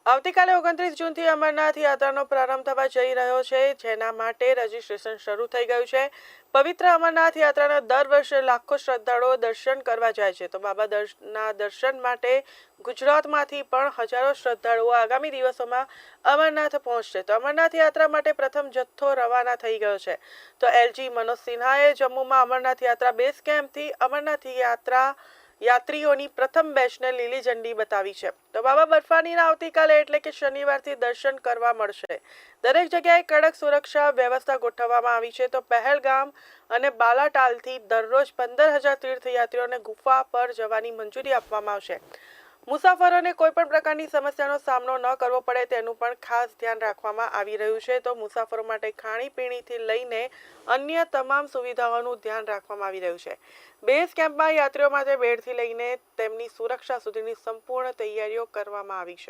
આવતીકાલે 29 જૂનથી અમરનાથ યાત્રાનો પ્રારંભ થવા જઈ રહ્યો છે, જેના માટે રજીસ્ટ્રેશન શરૂ થઈ ગયું છે। પવિત્ર અમરનાથ યાત્રાના દર વર્ષે લાખો શ્રદ્ધાળુઓ દર્શન કરવા જાય છે, તો બાબાના દર્શન માટે ગુજરાતમાંથી પણ હજારો શ્રદ્ધાળુઓ આગામી દિવસોમાં અમરનાથ પહોંચશે। તો અમરનાથ યાત્રા માટે પ્રથમ જથ્થો રવાના થઈ ગયો છે। તો એલજી મનોજ સિન્હાએ જમ્મુમાં અમરનાથ યાત્રા બેઝ કેમ્પથી અમરનાથ યાત્રીઓની પ્રથમ બેચને લીલી ઝંડી બતાવી છે। તો બાબા બર્ફાનીના આવતીકાલે એટલે કે શનિવારથી દર્શન કરવા મળશે। દરેક જગ્યાએ કડક સુરક્ષા વ્યવસ્થા ગોઠવવામાં આવી છે। તો પહેલગામ અને બાલાટાલથી દરરોજ 15,000 તીર્થયાત્રીઓને ગુફા પર જવાની મંજૂરી આપવામાં આવશે। મુસાફરોને કોઈ પણ પ્રકારની સમસ્યાનો સામનો ન કરવો પડે તેનું પણ ખાસ ધ્યાન રાખવામાં આવી રહ્યું છે। તો મુસાફરો માટે ખાણીપીણીથી લઈને અન્ય તમામ સુવિધાઓનું ધ્યાન રાખવામાં આવી રહ્યું છે। બેઝ કેમ્પમાં યાત્રીઓ માટે બેડથી લઈને તેમની સુરક્ષા સુધીની સંપૂર્ણ તૈયારીઓ કરવામાં આવી છે।